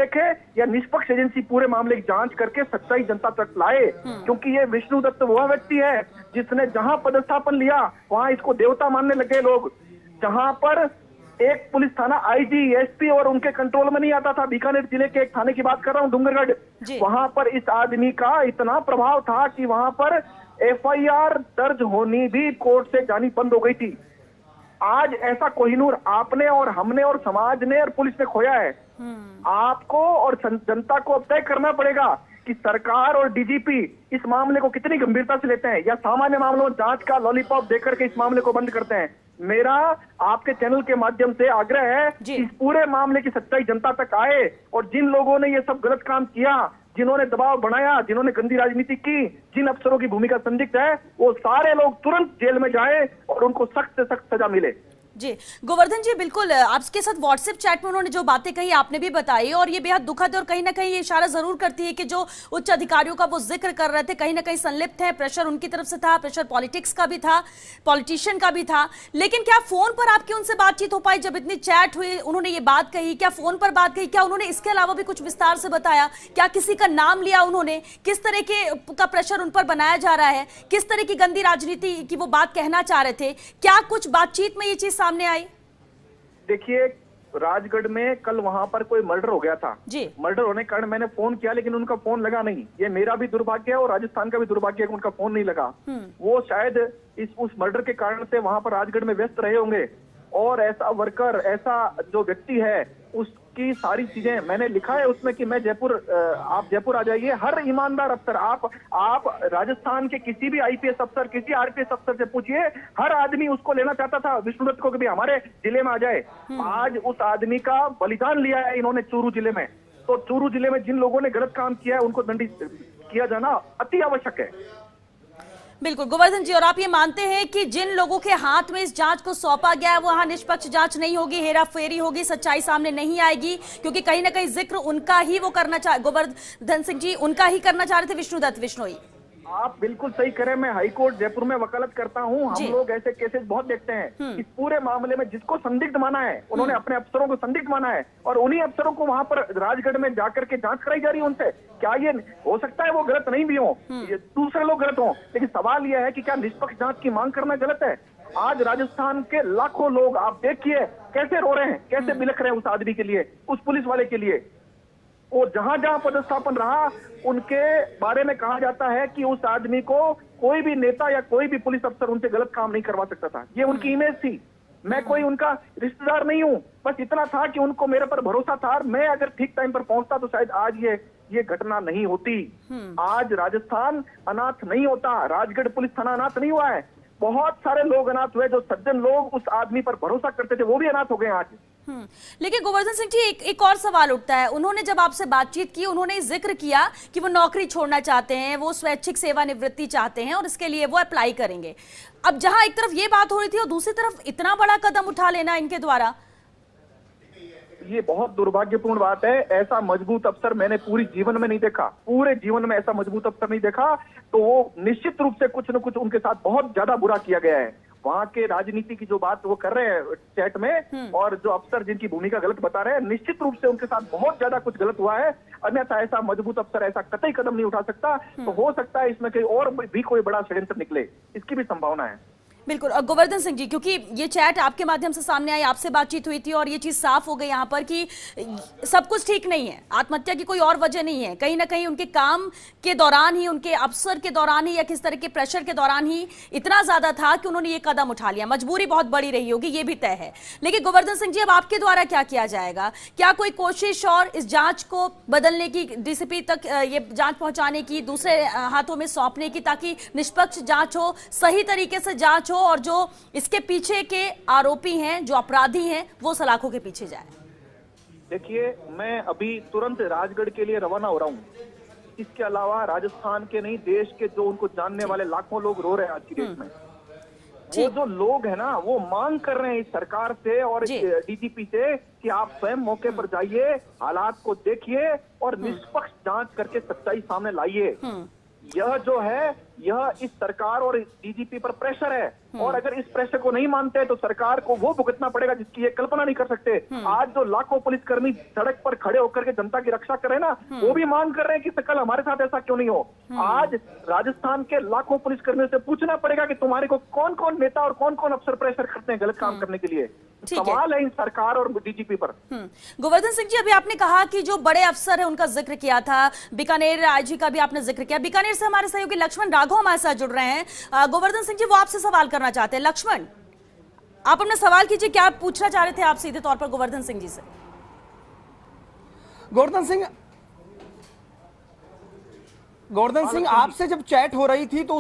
देखे या निष्पक्ष एजेंसी पूरे मामले की जांच करके सच्चाई जनता तक लाए। क्योंकि ये विष्णु दत्त वह व्यक्ति है जिसने जहां पदस्थापन लिया वहां इसको देवता मानने लगे लोग। जहां पर एक पुलिस थाना आईजी, एसपी और उनके कंट्रोल में नहीं आता था, बीकानेर जिले के एक थाने की बात कर रहा हूं, डूंगरगढ़, वहां पर इस आदमी का इतना प्रभाव था कि वहां पर एफआईआर दर्ज होनी भी कोर्ट से जानी बंद हो गई थी। आज ऐसा कोहिनूर आपने और हमने और समाज ने और पुलिस ने खोया है। आपको और जनता को अब तय करना पड़ेगा कि सरकार और डीजीपी इस मामले को कितनी गंभीरता से लेते हैं या सामान्य मामलों में जांच का लॉलीपॉप देकर के इस मामले को बंद करते हैं। मेरा आपके चैनल के माध्यम से आग्रह है कि इस पूरे मामले की सच्चाई जनता तक आए और जिन लोगों ने ये सब गलत काम किया, जिन्होंने दबाव बनाया, जिन्होंने गंदी राजनीति की, जिन अफसरों की भूमिका संदिग्ध है, वो सारे लोग तुरंत जेल में जाएं और उनको सख्त से सख्त सजा मिले। जी गोवर्धन जी, बिल्कुल आपके साथ व्हाट्सएप चैट में उन्होंने जो बातें कही आपने भी बताई और ये बेहद दुखद और कहीं ना कहीं ये इशारा जरूर करती है कि जो उच्च अधिकारियों का वो जिक्र कर रहे थे कहीं ना कहीं संलिप्त है, प्रेशर उनकी तरफ से था, प्रेशर पॉलिटिक्स का भी था, पॉलिटिशियन का भी था। लेकिन क्या फोन पर आपकी उनसे बातचीत हो पाई? जब इतनी चैट हुई उन्होंने ये बात कही, क्या फोन पर बात कही, क्या उन्होंने इसके अलावा भी कुछ विस्तार से बताया? क्या किसी का नाम लिया उन्होंने? किस तरह के का प्रेशर उन पर बनाया जा रहा है? किस तरह की गंदी राजनीति की वो बात कहना चाह रहे थे? क्या कुछ बातचीत में ये चीज सामने आई? देखिए, राजगढ़ में कल वहां पर कोई मर्डर हो गया था जी। मर्डर होने के कारण मैंने फोन किया लेकिन उनका फोन लगा नहीं। ये मेरा भी दुर्भाग्य है और राजस्थान का भी दुर्भाग्य है कि उनका फोन नहीं लगा। वो शायद उस मर्डर के कारण से वहां पर राजगढ़ में व्यस्त रहे होंगे और ऐसा वर्कर, ऐसा जो व्यक्ति है उसकी सारी चीजें मैंने लिखा है उसमें कि मैं जयपुर, आप जयपुर आ जाइए। हर ईमानदार अफसर, आप राजस्थान के किसी भी आईपीएस अफसर, किसी आरपीएस अफसर से पूछिए, हर आदमी उसको लेना चाहता था विष्णु दत्त को कि हमारे जिले में आ जाए। आज उस आदमी का बलिदान लिया है इन्होंने चूरू जिले में। तो चूरू जिले में जिन लोगों ने गलत काम किया है उनको दंडित किया जाना अति आवश्यक है। बिल्कुल गोवर्धन जी, और आप ये मानते हैं कि जिन लोगों के हाथ में इस जांच को सौंपा गया है वहां निष्पक्ष जांच नहीं होगी, हेरा फेरी होगी, सच्चाई सामने नहीं आएगी? क्योंकि कहीं ना कहीं जिक्र उनका ही वो करना चाह, गोवर्धन सिंह जी उनका ही करना चाह रहे थे, विष्णु दत्त विश्नोई। आप बिल्कुल सही करें। मैं हाईकोर्ट जयपुर में वकालत करता हूं। हम लोग ऐसे केसेस बहुत देखते हैं। इस पूरे मामले में जिसको संदिग्ध माना है उन्होंने अपने अफसरों को संदिग्ध माना है और उन्हीं अफसरों को वहां पर राजगढ़ में जाकर के जांच कराई जा रही है उनसे। क्या ये हो सकता है वो गलत नहीं भी हो, दूसरे लोग गलत हो, लेकिन सवाल यह है कि क्या निष्पक्ष जांच की मांग करना गलत है? आज राजस्थान के लाखों लोग आप देखिए कैसे रो रहे हैं, कैसे बिलख रहे हैं उस आदमी के लिए, उस पुलिस वाले के लिए। वो जहां जहां पदस्थापन रहा उनके बारे में कहा जाता है कि उस आदमी को कोई भी नेता या कोई भी पुलिस अफसर उनसे गलत काम नहीं करवा सकता था। ये उनकी इमेज थी। मैं कोई उनका रिश्तेदार नहीं हूं, बस इतना था कि उनको मेरे पर भरोसा था। मैं अगर ठीक टाइम पर पहुंचता तो शायद आज ये घटना नहीं होती। आज राजस्थान अनाथ नहीं होता, राजगढ़ पुलिस थाना अनाथ नहीं हुआ है। बहुत सारे लोग अनाथ हुए, जो सज्जन लोग उस आदमी पर भरोसा करते थे वो भी अनाथ हो गए आज। लेकिन गोवर्धन सिंह जी एक और सवाल उठता है। उन्होंने जब आपसे बातचीत की उन्होंने जिक्र किया कि वो नौकरी छोड़ना चाहते हैं, वो स्वैच्छिक सेवानिवृत्ति चाहते हैं और इसके लिए वो अप्लाई करेंगे। अब जहां एक तरफ ये बात हो रही थी और दूसरी तरफ इतना बड़ा कदम उठा लेना इनके द्वारा, ये बहुत दुर्भाग्यपूर्ण बात है। ऐसा मजबूत अफसर मैंने पूरी जीवन में नहीं देखा, पूरे जीवन में ऐसा मजबूत अफसर नहीं देखा। तो वो निश्चित रूप से कुछ न कुछ उनके साथ बहुत ज्यादा बुरा किया गया है। वहां के राजनीति की जो बात वो कर रहे हैं चैट में और जो अफसर जिनकी भूमिका गलत बता रहे हैं, निश्चित रूप से उनके साथ बहुत ज्यादा कुछ गलत हुआ है। अन्यथा ऐसा मजबूत अफसर ऐसा कतई कदम नहीं उठा सकता। तो हो सकता है इसमें कहीं और भी कोई बड़ा षड्यंत्र निकले, इसकी भी संभावना है। बिल्कुल। और गोवर्धन सिंह जी, क्योंकि ये चैट आपके माध्यम से सामने आई, आपसे बातचीत हुई थी और ये चीज साफ हो गई यहाँ पर कि सब कुछ ठीक नहीं है, आत्महत्या की कोई और वजह नहीं है। कहीं ना कहीं उनके काम के दौरान ही, उनके अफसर के दौरान ही या किस तरह के प्रेशर के दौरान ही इतना ज्यादा था कि उन्होंने ये कदम उठा लिया। मजबूरी बहुत बड़ी रही होगी, ये भी तय है। लेकिन गोवर्धन सिंह जी, अब आपके द्वारा क्या किया जाएगा? क्या कोई कोशिश और इस जांच को बदलने की, डीसीपी तक ये जांच पहुंचाने की, दूसरे हाथों में सौंपने की, ताकि निष्पक्ष जांच हो, सही तरीके से जांच हो और जो इसके पीछे के आरोपी हैं, जो अपराधी हैं, वो सलाखों के पीछे जाए? देखिए, मैं अभी तुरंत राजगढ़ के लिए रवाना हो रहा हूँ। इसके अलावा राजस्थान के नहीं, देश के जो उनको जानने वाले लाखों लोग रो रहे हैं आज की डेट में। वो जो लोग हैं ना, वो मांग कर रहे हैं इस सरकार से और डीजीपी से कि आप स्वयं मौके पर जाइए, हालात को देखिए और निष्पक्ष जांच करके सच्चाई सामने लाइए। यह जो है यह इस सरकार और डीजीपी पर प्रेशर है, और अगर इस प्रेशर को नहीं मानते तो सरकार को वो भुगतना पड़ेगा जिसकी ये कल्पना नहीं कर सकते। आज जो लाखों पुलिसकर्मी सड़क पर खड़े होकर के जनता की रक्षा कर रहे हैं ना, वो भी मांग कर रहे हैं कि कल हमारे साथ ऐसा क्यों नहीं हो। आज राजस्थान के लाखों पुलिसकर्मियों से पूछना पड़ेगा कि तुम्हारे को कौन कौन नेता और कौन कौन अफसर प्रेशर करते हैं गलत काम करने के लिए। सवाल है इन सरकार और डीजीपी पर। गोवर्धन सिंह जी, अभी आपने कहा कि जो बड़े अफसर है उनका जिक्र किया था, बीकानेर आईजी का भी आपने जिक्र किया। बीकानेर से हमारे सहयोगी लक्ष्मण राघव हमारे साथ जुड़ रहे हैं। गोवर्धन सिंह जी, वो आपसे सवाल करना चाहते हैं। लक्ष्मण, आप अपना सवाल कीजिए, क्या आप पूछना चाह रहे थे आप सीधे तौर पर गोवर्धन सिंह जी से? गोवर्धन सिंह, आपसे जब चैट हो रही थी तो